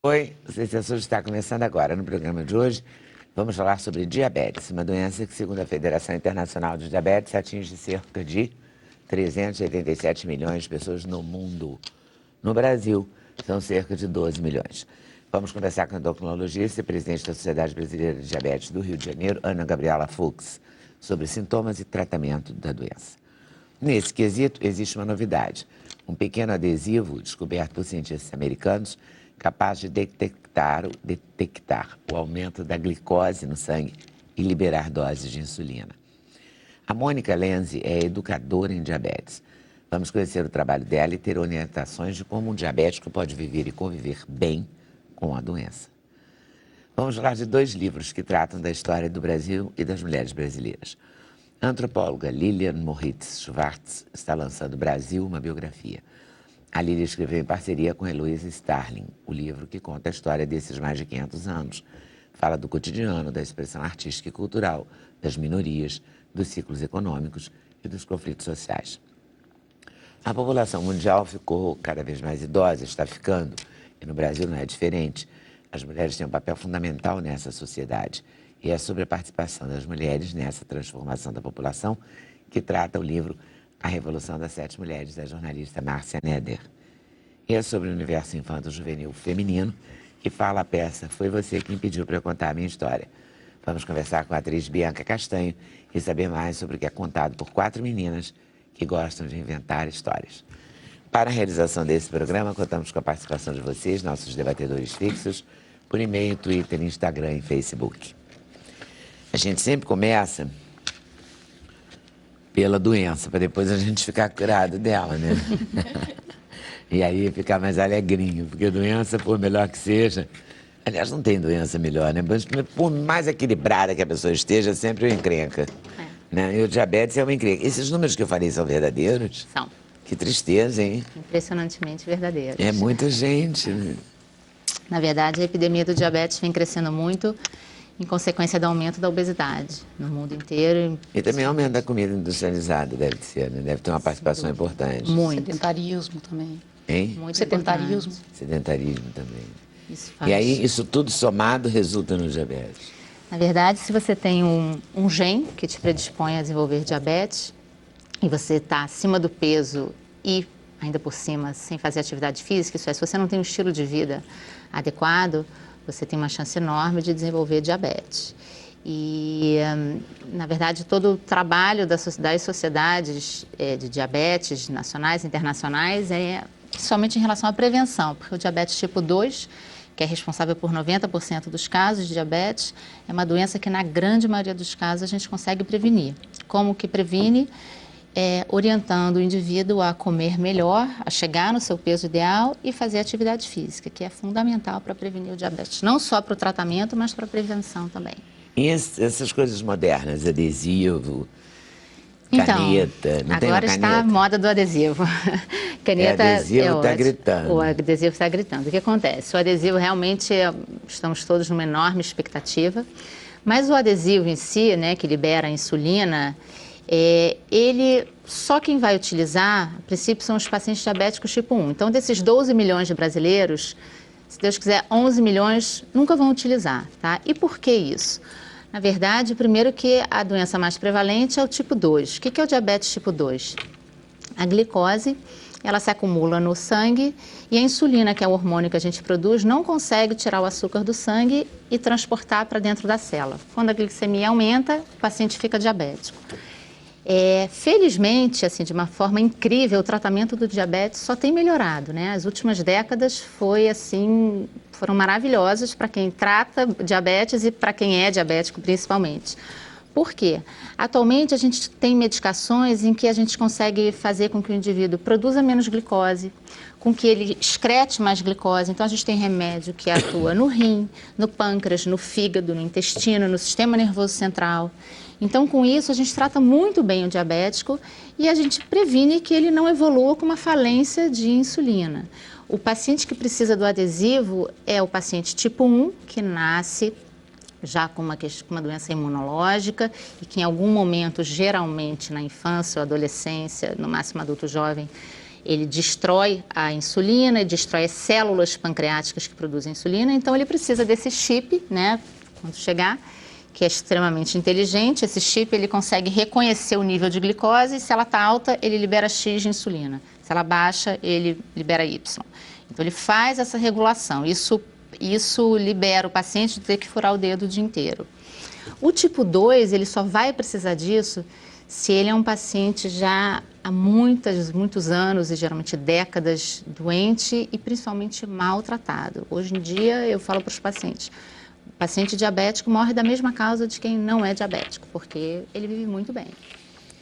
Oi, o CC está começando agora. No programa de hoje, vamos falar sobre diabetes, uma doença que, segundo a Federação Internacional de Diabetes, atinge cerca de 387 milhões de pessoas no mundo. No Brasil, são cerca de 12 milhões. Vamos conversar com a endocrinologista e presidente da Sociedade Brasileira de Diabetes do Rio de Janeiro, Ana Gabriela Fux, sobre sintomas e tratamento da doença. Nesse quesito, existe uma novidade. Um pequeno adesivo descoberto por cientistas americanos capaz de detectar o aumento da glicose no sangue e liberar doses de insulina. A Mônica Lenzi é educadora em diabetes. Vamos conhecer o trabalho dela e ter orientações de como um diabético pode viver e conviver bem com a doença. Vamos falar de 2 livros que tratam da história do Brasil e das mulheres brasileiras. A antropóloga Lilian Moritz Schwartz está lançando Brasil, uma biografia. A Lilian escreveu em parceria com Heloísa Starling, o livro que conta a história desses mais de 500 anos. Fala do cotidiano, da expressão artística e cultural, das minorias, dos ciclos econômicos e dos conflitos sociais. A população mundial ficou cada vez mais idosa, está ficando, e no Brasil não é diferente. As mulheres têm um papel fundamental nessa sociedade. E é sobre a participação das mulheres nessa transformação da população que trata o livro A Revolução das 7 Mulheres, da jornalista Márcia Neder. E é sobre o universo infanto-juvenil feminino que fala a peça Foi Você Quem Pediu para eu contar a minha história. Vamos conversar com a atriz Bianca Castanho e saber mais sobre o que é contado por 4 meninas que gostam de inventar histórias. Para a realização desse programa, contamos com a participação de vocês, nossos debatedores fixos, por e-mail, Twitter, Instagram e Facebook. A gente sempre começa pela doença, para depois a gente ficar curado dela, né? E aí ficar mais alegrinho, porque doença, por melhor que seja... Aliás, não tem doença melhor, né? Mas por mais equilibrada que a pessoa esteja, sempre uma encrenca. Né? E o diabetes é uma encrenca. Esses números que eu falei são verdadeiros? São. Que tristeza, hein? Impressionantemente verdadeiros. É muita gente. Né? Na verdade, a epidemia do diabetes vem crescendo muito em consequência do aumento da obesidade no mundo inteiro. E também o aumento da comida industrializada deve ser, né? Deve ter uma participação importante. Muito. Sedentarismo também. Hein? Muito Sedentarismo. importante. Sedentarismo também. Isso faz. E aí, isso tudo somado resulta no diabetes. Na verdade, se você tem um gene que te predispõe a desenvolver diabetes e você está acima do peso e, ainda por cima, sem fazer atividade física, isso é, se você não tem um estilo de vida adequado, você tem uma chance enorme de desenvolver diabetes. E, na verdade, todo o trabalho das sociedades de diabetes nacionais e internacionais é somente em relação à prevenção, porque o diabetes tipo 2, que é responsável por 90% dos casos de diabetes, é uma doença que, na grande maioria dos casos, a gente consegue prevenir. Como que previne? Orientando o indivíduo a comer melhor, a chegar no seu peso ideal e fazer atividade física, que é fundamental para prevenir o diabetes. Não só para o tratamento, mas para a prevenção também. E essas coisas modernas, adesivo, caneta, não tem uma agora está caneta? a moda do adesivo. Caneta adesivo está ótimo. gritando. O adesivo está gritando. O que acontece? O adesivo realmente, estamos todos numa enorme expectativa, mas o adesivo em si, né, que libera a insulina, ele, só quem vai utilizar, a princípio, são os pacientes diabéticos tipo 1. Então, desses 12 milhões de brasileiros, se Deus quiser, 11 milhões nunca vão utilizar, tá? E por que isso? Na verdade, primeiro que a doença mais prevalente é o tipo 2. O que é o diabetes tipo 2? A glicose, ela se acumula no sangue e a insulina, que é o hormônio que a gente produz, não consegue tirar o açúcar do sangue e transportar para dentro da célula. Quando a glicemia aumenta, o paciente fica diabético. Felizmente, assim, de uma forma incrível, o tratamento do diabetes só tem melhorado, né? As últimas décadas foram maravilhosas para quem trata diabetes e para quem é diabético principalmente. Por quê? Atualmente a gente tem medicações em que a gente consegue fazer com que o indivíduo produza menos glicose, com que ele excrete mais glicose. Então a gente tem remédio que atua no rim, no pâncreas, no fígado, no intestino, no sistema nervoso central. Então, com isso, a gente trata muito bem o diabético e a gente previne que ele não evolua com uma falência de insulina. O paciente que precisa do adesivo é o paciente tipo 1, que nasce já com uma doença imunológica e que em algum momento, geralmente na infância ou adolescência, no máximo adulto jovem, ele destrói a insulina, destrói as células pancreáticas que produzem insulina, então ele precisa desse chip, né, quando chegar, que é extremamente inteligente. Esse chip ele consegue reconhecer o nível de glicose, e se ela está alta, ele libera X de insulina. Se ela baixa, ele libera Y. Então ele faz essa regulação. Isso libera o paciente de ter que furar o dedo o dia inteiro. O tipo 2, ele só vai precisar disso se ele é um paciente já há muitos anos e geralmente décadas doente e principalmente maltratado. Hoje em dia, eu falo para os pacientes, o paciente diabético morre da mesma causa de quem não é diabético, porque ele vive muito bem.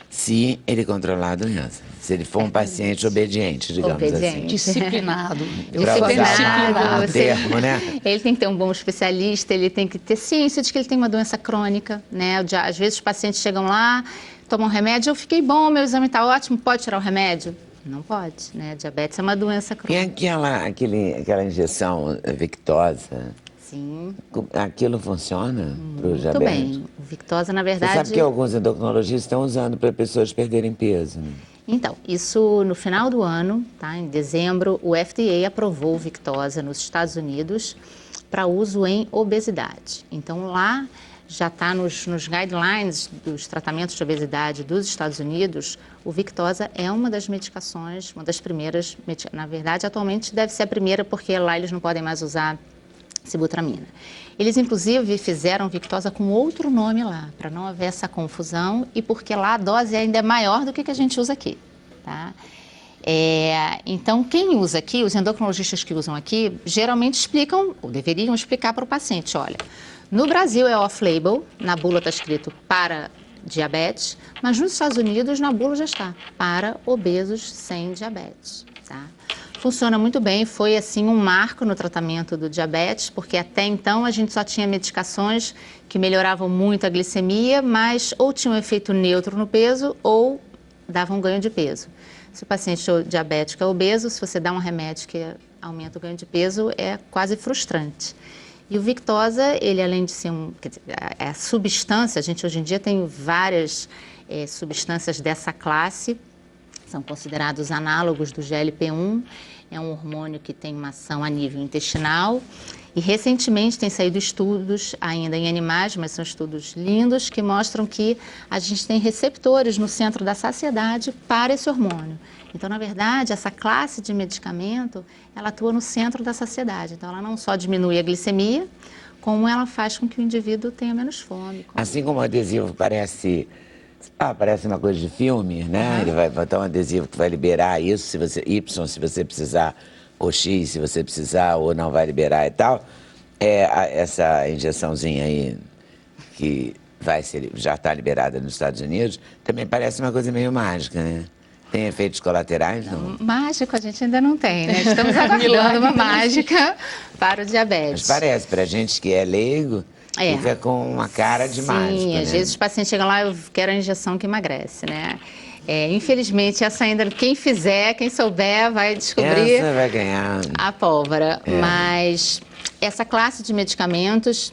Se ele controlar a doença. Se ele for um paciente obediente, digamos assim. Disciplinado. Pra usar o termo, né? Ele tem que ter um bom especialista, ele tem que ter ciência de que ele tem uma doença crônica, né? Às vezes os pacientes chegam lá, tomam um remédio, eu fiquei bom, meu exame está ótimo, pode tirar o remédio? Não pode, né? Diabetes é uma doença crônica. E aquela injeção Victoza? Sim. Aquilo funciona para o diabetes? Muito bem. O Victoza, na verdade... Você sabe que alguns endocrinologistas estão usando para pessoas perderem peso, né? Então, isso no final do ano, tá? Em dezembro, o FDA aprovou o Victoza nos Estados Unidos para uso em obesidade. Então, lá já está nos guidelines dos tratamentos de obesidade dos Estados Unidos, o Victoza é uma das medicações, uma das primeiras, na verdade, atualmente deve ser a primeira, porque lá eles não podem mais usar sibutramina. Eles, inclusive, fizeram Victoza com outro nome lá, para não haver essa confusão e porque lá a dose ainda é maior do que a gente usa aqui, tá? Então, quem usa aqui, os endocrinologistas que usam aqui, geralmente explicam, ou deveriam explicar para o paciente, olha, no Brasil é off-label, na bula está escrito para diabetes, mas nos Estados Unidos na bula já está, para obesos sem diabetes, tá? Funciona muito bem, foi assim um marco no tratamento do diabetes, porque até então a gente só tinha medicações que melhoravam muito a glicemia, mas ou tinham um efeito neutro no peso ou davam ganho de peso. Se o paciente diabético é obeso, se você dá um remédio que aumenta o ganho de peso, é quase frustrante. E o Victoza, ele além de ser a substância, a gente hoje em dia tem várias substâncias dessa classe, são considerados análogos do GLP-1, é um hormônio que tem uma ação a nível intestinal e recentemente tem saído estudos ainda em animais, mas são estudos lindos que mostram que a gente tem receptores no centro da saciedade para esse hormônio. Então, na verdade, essa classe de medicamento, ela atua no centro da saciedade. Então, ela não só diminui a glicemia, como ela faz com que o indivíduo tenha menos fome. Assim como o adesivo parece uma coisa de filme, né? Uhum. Ele vai botar um adesivo que vai liberar isso, se você precisar, ou X, se você precisar, ou não vai liberar e tal. Essa injeçãozinha aí, que já está liberada nos Estados Unidos, também parece uma coisa meio mágica, né? Tem efeitos colaterais, não? Mágico a gente ainda não tem, né? Estamos aguardando uma mágica para o diabetes. Mas parece, para gente que é leigo, fica com uma cara de mágico, Sim, né? às vezes os pacientes chegam lá, eu quero a injeção que emagrece, né? Infelizmente, essa ainda, quem fizer, quem souber, vai descobrir essa vai ganhar a pólvora. Mas essa classe de medicamentos,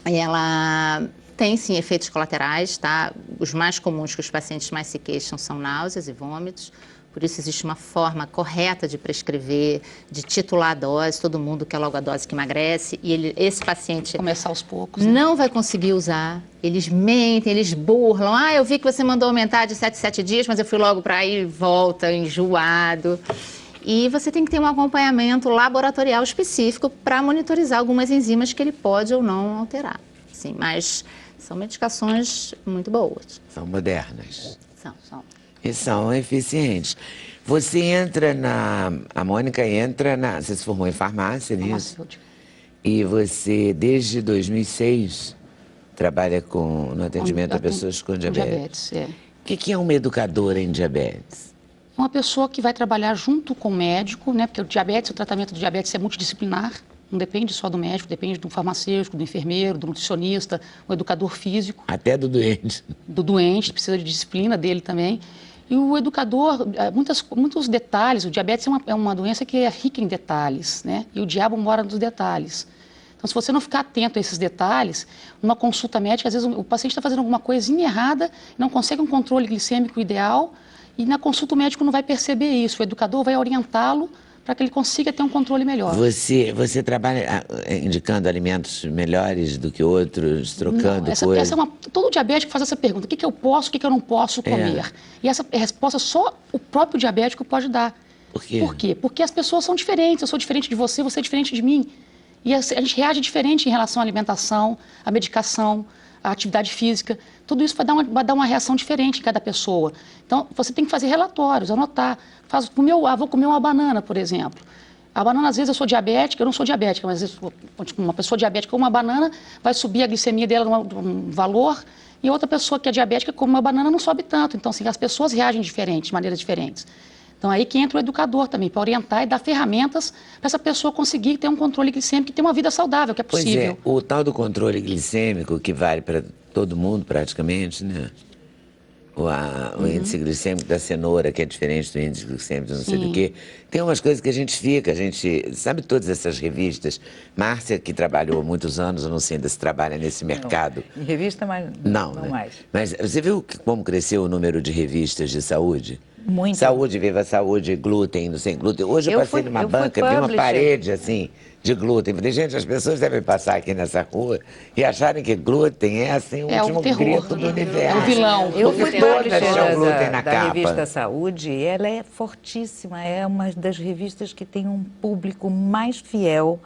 ela tem sim efeitos colaterais, tá? Os mais comuns que os pacientes mais se queixam são náuseas e vômitos. Por isso existe uma forma correta de prescrever, de titular a dose. Todo mundo quer logo a dose que emagrece e esse paciente começar aos poucos, né? Não vai conseguir usar. Eles mentem, eles burlam. Eu vi que você mandou aumentar de 7 em 7 dias, mas eu fui logo para aí e volta, enjoado. E você tem que ter um acompanhamento laboratorial específico para monitorizar algumas enzimas que ele pode ou não alterar. Sim, mas são medicações muito boas. São modernas. São. E são eficientes. Você a Mônica entra você se formou em farmácia, não é isso? E você, desde 2006, trabalha no atendimento a pessoas com diabetes. O que é uma educadora em diabetes? Uma pessoa que vai trabalhar junto com o médico, né? Porque o tratamento do diabetes é multidisciplinar, não depende só do médico, depende do farmacêutico, do enfermeiro, do nutricionista, o educador físico. Até do doente. Do doente, precisa de disciplina dele também. E o educador, muitos detalhes, o diabetes é uma doença que é rica em detalhes, né? E o diabo mora nos detalhes. Então, se você não ficar atento a esses detalhes, numa consulta médica, às vezes o paciente está fazendo alguma coisinha errada, não consegue um controle glicêmico ideal E na consulta o médico não vai perceber isso, o educador vai orientá-lo para que ele consiga ter um controle melhor. Você trabalha indicando alimentos melhores do que outros, trocando coisas? Todo diabético faz essa pergunta, o que eu posso, o que eu não posso comer? E essa resposta só o próprio diabético pode dar. Por quê? Por quê? Porque as pessoas são diferentes, eu sou diferente de você, você é diferente de mim. E a gente reage diferente em relação à alimentação, à medicação, à atividade física. Tudo isso vai dar uma reação diferente em cada pessoa. Então, você tem que fazer relatórios, anotar. Vou comer uma banana, por exemplo. A banana, às vezes, eu sou diabética, eu não sou diabética, mas às vezes, uma pessoa diabética com uma banana vai subir a glicemia dela um valor, e outra pessoa que é diabética com uma banana não sobe tanto. Então, assim, as pessoas reagem diferente, de maneiras diferentes. Então, aí que entra o educador também, para orientar e dar ferramentas para essa pessoa conseguir ter um controle glicêmico e ter uma vida saudável, que é possível. Pois é, o tal do controle glicêmico, que vale para todo mundo praticamente, né? O índice glicêmico da cenoura, que é diferente do índice glicêmico de não sei do que. Tem umas coisas que a gente sabe todas essas revistas. Márcia, que trabalhou há muitos anos, eu não sei ainda se trabalha nesse mercado. Em revista, mas não né? mais. Mas você viu como cresceu o número de revistas de saúde? Muito. Saúde, Viva Saúde, glúten, não sei glúten. Hoje eu passei numa banca, vi uma parede assim de glúten. Falei, gente, as pessoas devem passar aqui nessa rua e acharem que glúten é assim o último grito do universo. É o vilão. Eu fui publisher da revista Saúde e ela é fortíssima. É uma das revistas que tem um público mais fiel,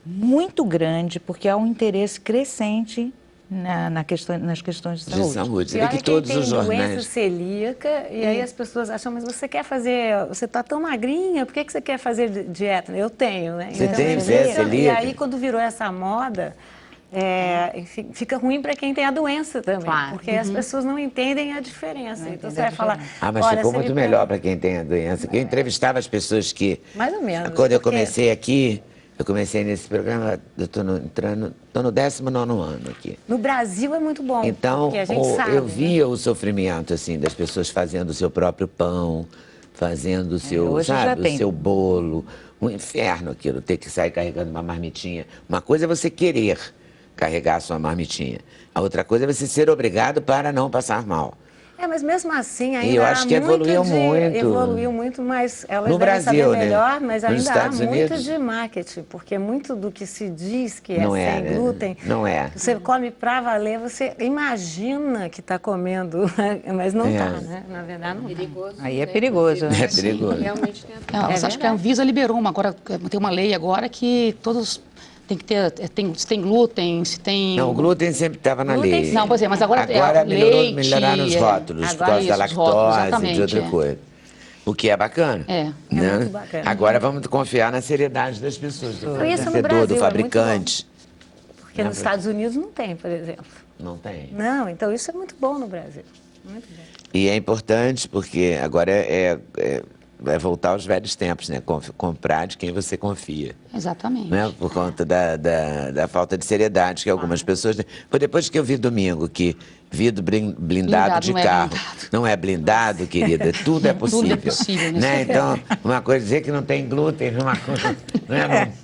muito grande, porque há um interesse crescente nas questões de saúde. Você vê que todos os jornais... tem doença celíaca e aí as pessoas acham, mas você quer fazer, você está tão magrinha, por que você quer fazer dieta? Eu tenho, né? Você tem, você é celíaca? E aí quando virou essa moda, fica ruim para quem tem a doença também, Claro. porque as pessoas não entendem a diferença. Então você vai falar... mas ficou muito melhor para quem tem a doença, que eu entrevistava as pessoas que... Mais ou menos. Quando eu comecei aqui... Eu comecei nesse programa, eu estou no 19º ano aqui. No Brasil é muito bom, então, porque a gente sabe. Eu via o sofrimento, assim, das pessoas fazendo o seu próprio pão, fazendo o seu, o seu bolo. Um inferno aquilo, ter que sair carregando uma marmitinha. Uma coisa é você querer carregar a sua marmitinha. A outra coisa é você ser obrigado para não passar mal. Mas mesmo assim ainda eu acho que evoluiu muito. Evoluiu muito, mas elas no devem Brasil, saber melhor, né? Mas ainda há muito de marketing, porque muito do que se diz que é sem glúten, não é. Você come pra valer, você imagina que está comendo, mas não está, né? Na verdade não perigoso. Aí é perigoso, né? É perigoso. Realmente acho que a Anvisa liberou tem uma lei agora que todos... Tem que ter, se tem glúten, se tem... Não, o glúten sempre estava na lei. Não, pois é, mas agora melhoraram os rótulos, por causa da lactose e de outra coisa. O que é bacana. É muito bacana. Agora vamos confiar na seriedade das pessoas, do fornecedor, do fabricante. Porque nos Estados Unidos não tem, por exemplo. Não tem? Não, então isso é muito bom no Brasil. Muito bom. E é importante porque agora vai voltar aos velhos tempos, né? Comprar de quem você confia. Exatamente. Né? Por conta da falta de seriedade que algumas pessoas têm. Foi depois que eu vi domingo que vidro blindado de carro não é blindado, querida, tudo é possível. Tudo é possível, né? Então, uma coisa dizer que não tem glúten num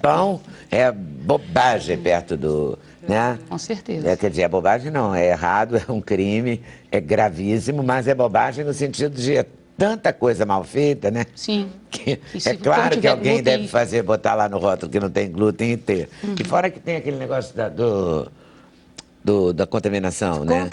pão é bobagem perto do... Né? Com certeza. Quer dizer, é bobagem não, é errado, é um crime, é gravíssimo, mas é bobagem no sentido de tanta coisa mal feita, né? Sim. É claro que alguém deve botar lá no rótulo que não tem glúten e ter. E fora que tem aquele negócio da contaminação, né?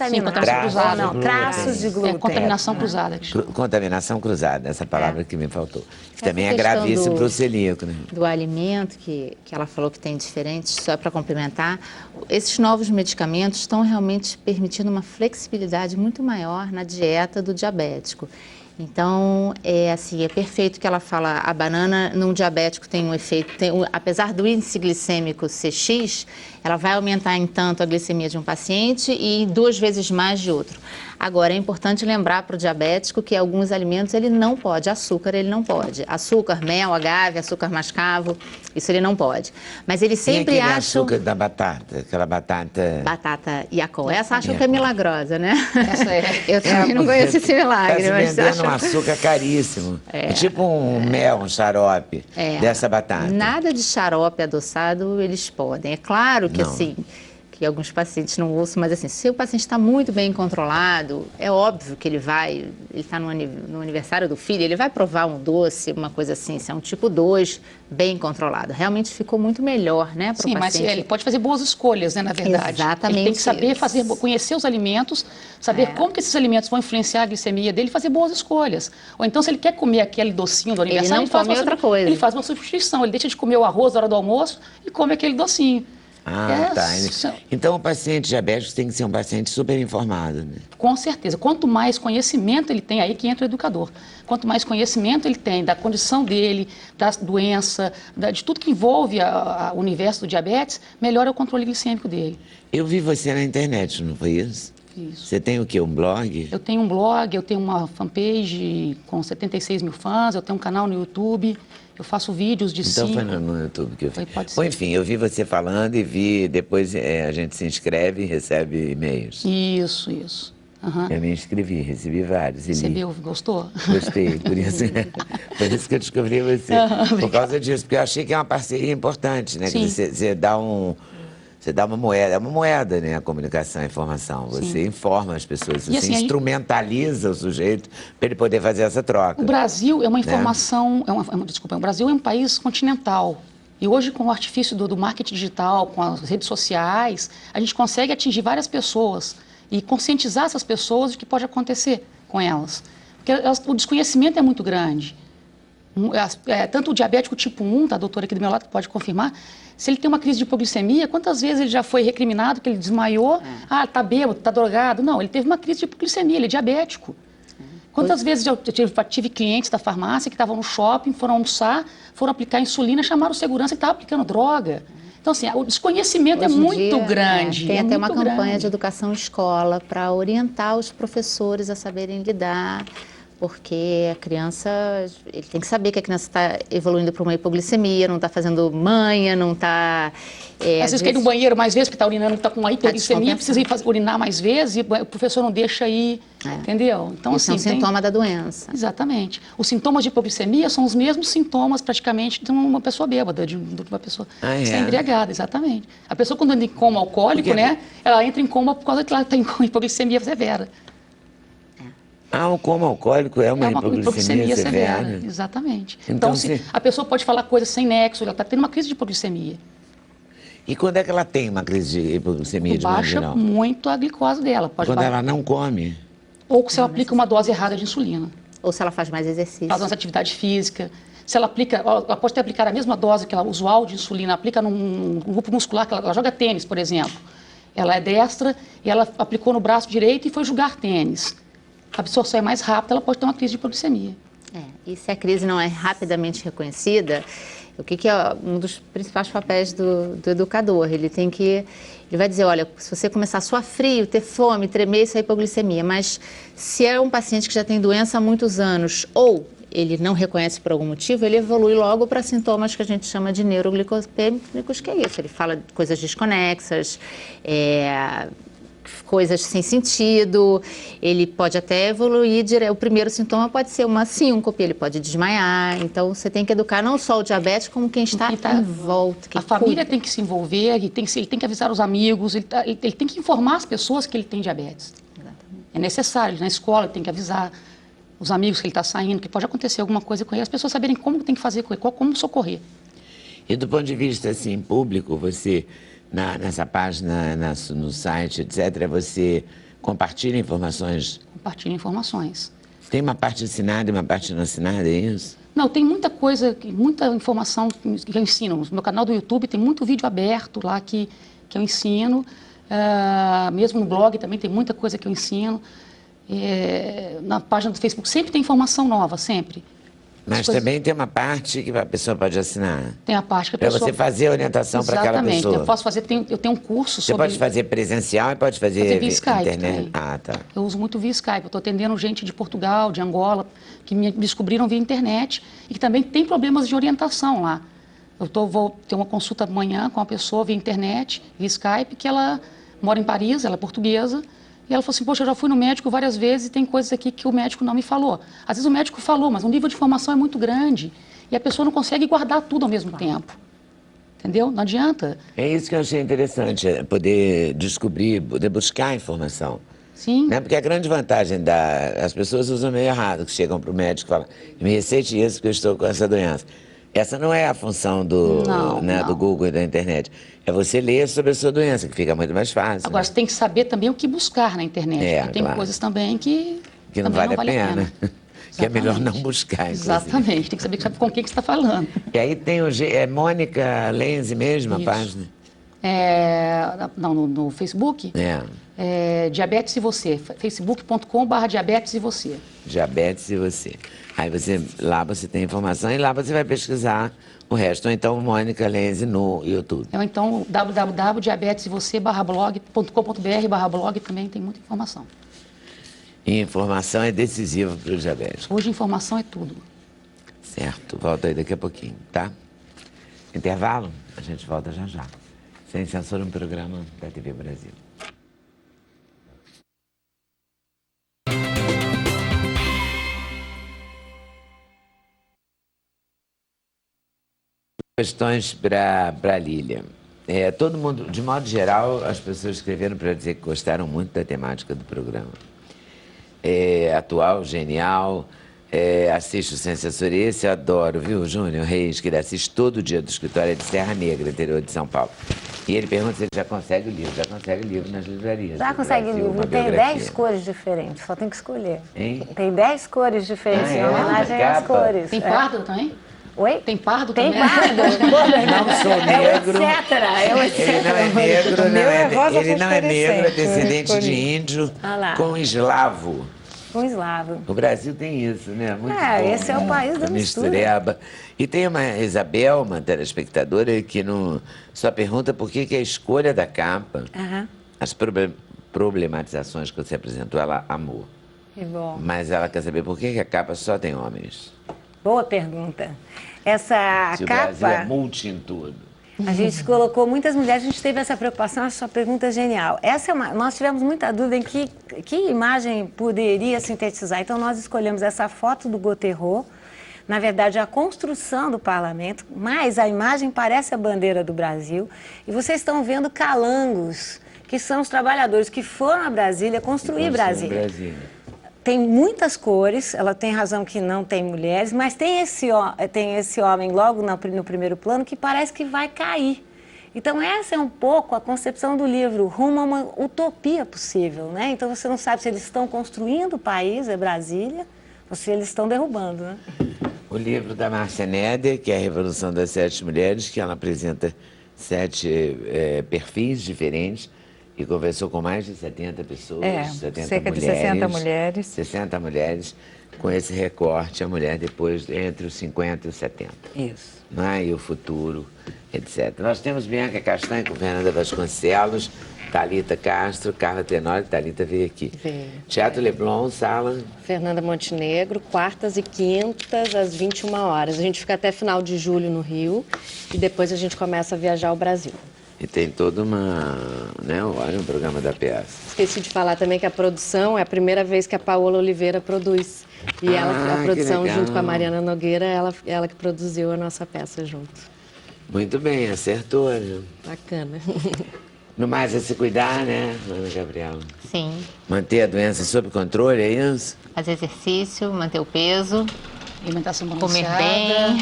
Traços de glúten. Contaminação cruzada. Contaminação cruzada, essa palavra que me faltou. Que também é gravíssimo para o celíaco, né? Do alimento, que ela falou que tem diferentes, só para complementar, esses novos medicamentos estão realmente permitindo uma flexibilidade muito maior na dieta do diabético. Então, é perfeito que ela fala, a banana num diabético tem um efeito, apesar do índice glicêmico ser X, ela vai aumentar em tanto a glicemia de um paciente e 2 vezes mais de outro. Agora, é importante lembrar para o diabético que alguns alimentos ele não pode, açúcar ele não pode. Açúcar, mel, agave, açúcar mascavo, isso ele não pode. Mas eles sempre acham... açúcar da batata, aquela batata... Batata Yakult. Essa acham que é milagrosa, né? Essa é. Eu também não conheço esse milagre. Tá mas vendendo um açúcar caríssimo. É tipo um mel, um xarope dessa batata. Nada de xarope adoçado eles podem. É claro que que alguns pacientes não ouçam, mas assim, se o paciente está muito bem controlado, é óbvio que ele está no aniversário do filho, ele vai provar um doce, uma coisa assim, se é um tipo 2, bem controlado. Realmente ficou muito melhor, né, para o Sim, paciente. mas ele pode fazer boas escolhas, né, na verdade. Exatamente. Ele tem que saber conhecer os alimentos, saber como que esses alimentos vão influenciar a glicemia dele e fazer boas escolhas. Ou então, se ele quer comer aquele docinho do aniversário, ele não come outra coisa. Ele faz uma substituição, ele deixa de comer o arroz na hora do almoço e come aquele docinho. Tá. Então, o paciente diabético tem que ser um paciente super informado, né? Com certeza. Quanto mais conhecimento ele tem, aí que entra o educador. Quanto mais conhecimento ele tem da condição dele, da doença, de tudo que envolve o universo do diabetes, melhor é o controle glicêmico dele. Eu vi você na internet, não foi isso? Isso. Você tem o quê? Um blog? Eu tenho um blog, eu tenho uma fanpage com 76 mil fãs, eu tenho um canal no YouTube, eu faço vídeos de Então 5... foi no YouTube que eu vi. Pode ser. Bom, enfim, eu vi você falando e vi, depois a gente se inscreve e recebe e-mails. Isso. Uhum. Eu me inscrevi, recebi vários e li. Recebeu, gostou? Gostei, por isso que eu descobri você. Por causa disso, porque eu achei que é uma parceria importante, né? Sim. Que você dá uma moeda, é uma moeda, né? A comunicação, a informação. Você informa as pessoas, você assim, instrumentaliza o sujeito para ele poder fazer essa troca. O Brasil é uma informação, o Brasil é um país continental. E hoje, com o artifício do marketing digital, com as redes sociais, a gente consegue atingir várias pessoas e conscientizar essas pessoas do que pode acontecer com elas. Porque o desconhecimento é muito grande. Tanto o diabético tipo 1, tá, a doutora aqui do meu lado que pode confirmar, se ele tem uma crise de hipoglicemia, quantas vezes ele já foi recriminado que ele desmaiou? Tá bêbado, tá drogado. Não, ele teve uma crise de hipoglicemia, ele é diabético. Quantas vezes eu tive clientes da farmácia que estavam no shopping, foram almoçar, foram aplicar insulina, chamaram o segurança que estava aplicando droga. Então, assim, o desconhecimento é muito grande. Tem até uma campanha de educação escola para orientar os professores a saberem lidar, porque a criança, ele tem que saber que a criança está evoluindo para uma hipoglicemia, não está fazendo manha, não está... às vezes quer ir no banheiro mais vezes, porque está urinando, está com uma hipoglicemia, precisa ir urinar mais vezes e o professor não deixa ir, entendeu? Então, esse é um sintoma da doença. Exatamente. Os sintomas de hipoglicemia são os mesmos sintomas, praticamente, de uma pessoa bêbada, de uma pessoa que está embriagada, exatamente. A pessoa, quando entra em coma alcoólico, né, ela entra em coma por causa que ela tem hipoglicemia severa. O coma alcoólico é uma hipoglicemia severa. Exatamente. Então, a pessoa pode falar coisas sem nexo, ela está tendo uma crise de hipoglicemia. E quando é que ela tem uma crise de hipoglicemia de modo geral? Baixa muito a glicose dela. Quando ela não come? Ou se ela aplica uma dose errada de insulina. Ou se ela faz mais exercício. Faz mais atividade física. Se ela pode ter aplicado a mesma dose que ela usual de insulina, aplica num grupo muscular, que ela joga tênis, por exemplo. Ela é destra e ela aplicou no braço direito e foi jogar tênis. A absorção é mais rápida, ela pode ter uma crise de hipoglicemia. E se a crise não é rapidamente reconhecida, o que é um dos principais papéis do educador? Ele vai dizer, olha, se você começar a suar frio, ter fome, tremer, isso é hipoglicemia. Mas se é um paciente que já tem doença há muitos anos, ou ele não reconhece por algum motivo, ele evolui logo para sintomas que a gente chama de neuroglicopêmicos, que é isso. Ele fala de coisas desconexas, coisas sem sentido, ele pode até evoluir, o primeiro sintoma pode ser uma síncope, ele pode desmaiar, então você tem que educar não só o diabetes, como quem está em volta. A família tem que se envolver, ele tem que avisar os amigos, ele tem que informar as pessoas que ele tem diabetes. Exatamente. É necessário, na escola ele tem que avisar os amigos que ele está saindo, que pode acontecer alguma coisa com ele, as pessoas saberem como tem que fazer com ele, como socorrer. E do ponto de vista assim, público, você... nessa página, no site, etc., você compartilha informações? Compartilha informações. Tem uma parte assinada e uma parte não assinada, é isso? Não, tem muita coisa, muita informação que eu ensino. No meu canal do YouTube tem muito vídeo aberto lá que eu ensino. Mesmo no blog também tem muita coisa que eu ensino. Na página do Facebook sempre tem informação nova, sempre. Mas também tem uma parte que a pessoa pode assinar. Tem a parte que a pessoa... Para você fazer a orientação para aquela pessoa. Exatamente. Eu posso fazer, eu tenho um curso sobre... Você pode fazer presencial e pode fazer via Skype internet. também. Tá. Eu uso muito via Skype. Eu estou atendendo gente de Portugal, de Angola, que me descobriram via internet e que também tem problemas de orientação lá. Vou ter uma consulta amanhã com uma pessoa via internet, via Skype, que ela mora em Paris, ela é portuguesa. E ela falou assim, poxa, eu já fui no médico várias vezes e tem coisas aqui que o médico não me falou. Às vezes o médico falou, mas o nível de informação é muito grande e a pessoa não consegue guardar tudo ao mesmo tempo. Entendeu? Não adianta. É isso que eu achei interessante, é poder descobrir, poder buscar informação. Sim. Né? Porque a grande vantagem as pessoas usam meio errado, que chegam para o médico e falam, me receite isso porque eu estou com essa doença. Essa não é a função do Google e da internet. É você ler sobre a sua doença, que fica muito mais fácil. Agora, né? você tem que saber também o que buscar na internet. Porque tem coisas também que não também vale a pena. Que é melhor não buscar. Exatamente. Tem que saber com quem que você está falando. E aí tem Mônica Lenzi mesmo, a página? No Facebook? Diabetes e Você. facebook.com/diabetes e você. Diabetes e Você. Aí lá você tem informação e lá você vai pesquisar o resto. Ou então Mônica Lenzi no YouTube. Ou então www.diabetesevocê.blog.com.br/blog também tem muita informação. E informação é decisiva para o diabético. Hoje informação é tudo. Certo, volta aí daqui a pouquinho, tá? Intervalo, a gente volta já já. Sem Censura, um programa da TV Brasil. Questões para a Lília. Todo mundo, de modo geral, as pessoas escreveram para dizer que gostaram muito da temática do programa. Atual, genial, assiste o Sem Censura. Esse eu adoro, viu, Júnior Reis, que ele assiste todo dia do escritório de Serra Negra, interior de São Paulo. E ele pergunta se ele já consegue o livro. Já consegue o livro nas livrarias. Já consegue o livro. Tem 10 cores diferentes, só tem que escolher. Hein? Tem 10 cores diferentes em homenagem às cores. Tem pardo também? Oi? Tem pardo Tem também? pardo. Não sou negro. Ele não é negro, ele não é negro, é descendente de índio com eslavo. Com eslavo. O Brasil tem isso, né? Muito bom, esse é o país da mistura. Mistureba. E tem uma Isabel, uma telespectadora, que só pergunta por que a escolha da capa, as problematizações que você apresentou, ela amou. Que bom. Mas ela quer saber por que a capa só tem homens. Boa pergunta. Essa Se capa... o Brasil é multi em tudo. A gente colocou muitas mulheres, a gente teve essa preocupação, a sua pergunta é genial. Nós tivemos muita dúvida em que imagem poderia sintetizar. Então, nós escolhemos essa foto do Gauthierot, na verdade, a construção do parlamento, mas a imagem parece a bandeira do Brasil. E vocês estão vendo calangos, que são os trabalhadores que foram a Brasília construir Brasília. Tem muitas cores, ela tem razão que não tem mulheres, mas tem esse homem logo no primeiro plano que parece que vai cair. Então essa é um pouco a concepção do livro, rumo a uma utopia possível, né? Então você não sabe se eles estão construindo o país, Brasília, ou se eles estão derrubando, né? O livro da Márcia Neder, que é a Revolução das 7 Mulheres, que ela apresenta 7 perfis diferentes, e conversou com mais de 70 pessoas, 70 cerca mulheres, de 60 mulheres. 60 mulheres, com esse recorte, a mulher depois entre os 50 e os 70. Isso. E o futuro, etc. Nós temos Bianca Castanho com Fernanda Vasconcelos, Thalita Castro, Carla Tenório, Thalita veio aqui. Teatro Leblon, sala... Fernanda Montenegro, quartas e quintas, às 21 horas. A gente fica até final de julho no Rio e depois a gente começa a viajar ao Brasil. E tem toda olha o programa da peça. Esqueci de falar também que a produção é a primeira vez que a Paola Oliveira produz. E a produção, junto com a Mariana Nogueira, ela que produziu a nossa peça junto. Muito bem, acertou, né? Bacana. No mais é se cuidar, né, Ana Gabriela? Sim. Manter a doença sob controle, é isso? Fazer exercício, manter o peso, Alimentação comer balanceada. bem.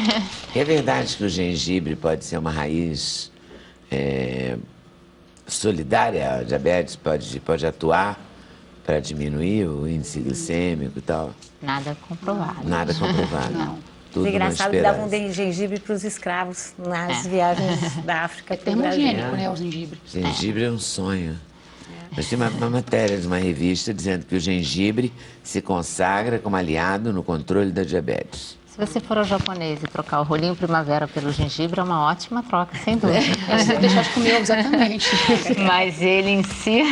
É verdade que o gengibre pode ser uma raiz solidária à diabetes, pode atuar para diminuir o índice glicêmico e tal? Nada comprovado. Nada comprovado. Não. Tudo É engraçado que uma davam gengibre para os escravos nas viagens da África. É pro Brasil. termogênico, né, o gengibre. Gengibre é um sonho. Mas tem uma matéria de uma revista dizendo que o gengibre se consagra como aliado no controle da diabetes. Se você for ao japonês e trocar o rolinho primavera pelo gengibre, é uma ótima troca, sem dúvida. Você deixar de comer, exatamente. Mas ele em si...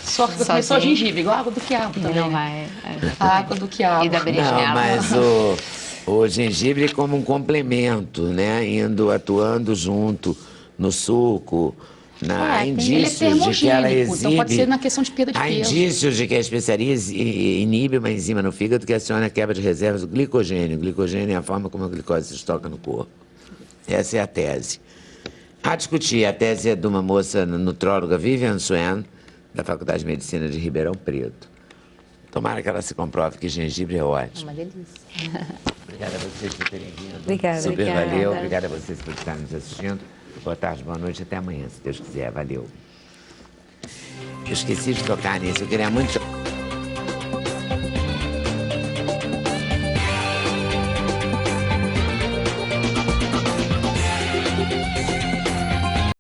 Só que comer só gengibre, igual a água do quiabo também. Não né? vai... A água do quiabo. E da Não, berinjela. mas o gengibre é como um complemento, né? Atuando junto no suco, há indícios ele é de que ela termogênico, exibe... então pode ser na questão de perda de Há peso. indícios de que a especiaria inibe uma enzima no fígado que aciona a quebra de reservas do glicogênio. O glicogênio é a forma como a glicose se estoca no corpo. Essa é a tese. A discutir, a tese é de uma moça nutróloga, Vivian Swen, da Faculdade de Medicina de Ribeirão Preto. Tomara que ela se comprove que gengibre é É ótimo. uma delícia. Obrigada a vocês por terem vindo. Obrigada. Super Obrigada. valeu. Obrigada a vocês por estarem nos assistindo. Boa tarde, boa noite, até amanhã, se Deus quiser. Valeu. Eu esqueci de tocar nisso, eu queria muito...